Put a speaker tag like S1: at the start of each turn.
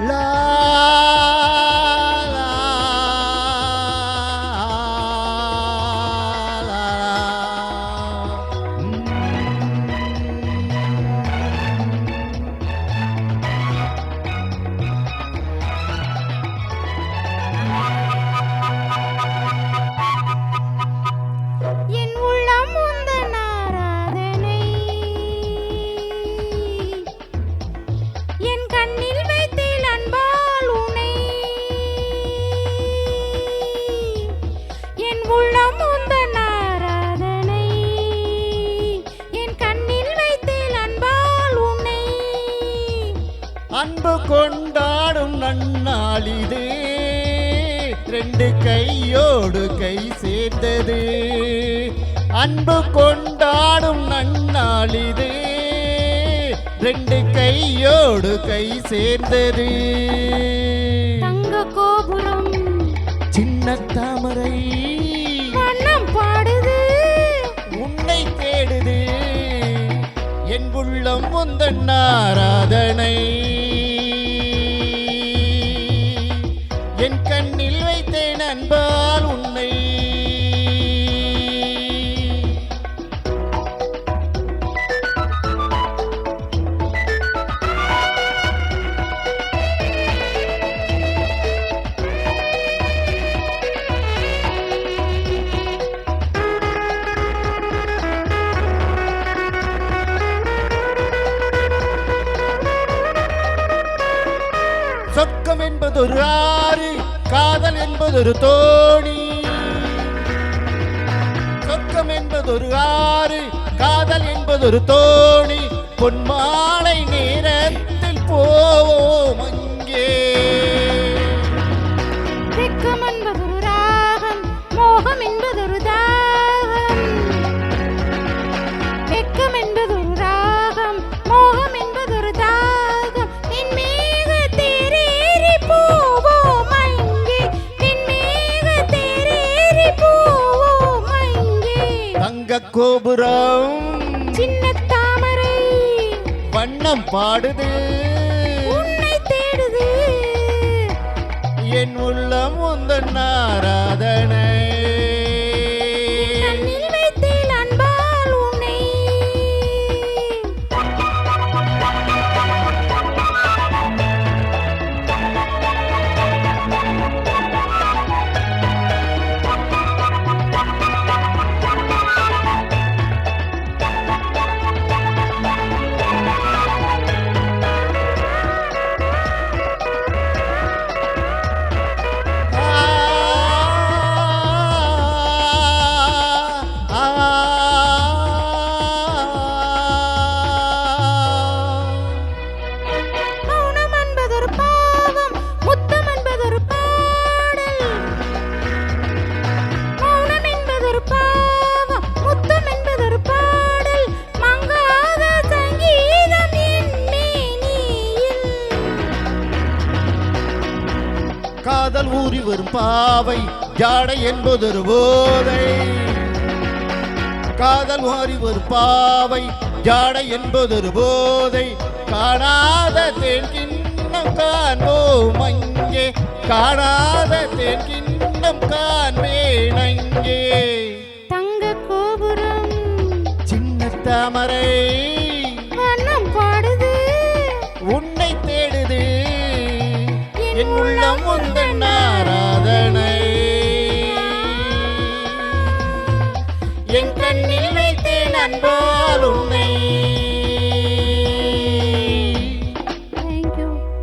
S1: லா அன்பு கொண்டாடும் நன்னாளிதே ரெண்டு கையோடு கை சேர்ந்தது. அன்பு கொண்டாடும் நன்னாளிதே ரெண்டு கையோடு கை சேர்ந்தது.
S2: தங்க கோபுரம்
S1: சின்ன தாமரை
S2: வண்ணம் பாடுது
S1: உன்னை தேடுது. என் உள்ளம் உந்தன் ஆராதனை என் கண்ணில் வைத்தேன் அன்பால் உன்னை. சொர்க்கம் என்பதொரு ஆறு, காதல் என்பதொரு தோணி. சொர்க்கம் என்பதொரு ஆறு, காதல் என்பதொரு தோணி. பொன்மாலை நேரத்தில் போவோம் அங்கே.
S2: வெட்கம் என்பதொரு ராகம், மோகம் என்பதொரு தாகம். வெட்கம் என்பதொரு ராகம், மோகம் என்பதொரு தாகம். என் மேக தேரேறி போவோம் அங்கே. என் மேக தேரேறி போவோம் அங்கே.
S1: தங்க கோபுரம்
S2: சின்ன தாமரை
S1: வண்ணம் பாடுது
S2: உன்னை தேடுது.
S1: என் உள்ளம் உந்தன் ஆராதனை
S2: கண்ணில் வைத்தேன் அன்பால் உன்னை. மௌனம் என்பதொரு பாவம், முத்தம் என்பதொரு பாடல். மௌனம் என்பதொரு பாவம், முத்தம் என்பதொரு பாடல். மங்காத சங்கீதம் என் மேனியில்.
S1: காதல் ஊறி வரும் பாவை ஜாடை என்பதொரு போதை. காதல் ஊறி வரும் பாவை ஜாடை என்பதொரு போதை. காணாத தேன் கிண்ணம் காண்போம் அங்கே. காணாத தேன் கிண்ணம் காண்பேன் அங்கே.
S2: தங்க கோபுரம்
S1: சின்ன தாமரை
S2: வண்ணம் பாடுது
S1: உன்னை தேடுது. என் உள்ளம் உந்தன் ஆராதனை என் கண்ணில் வைத்தேன் அன்போ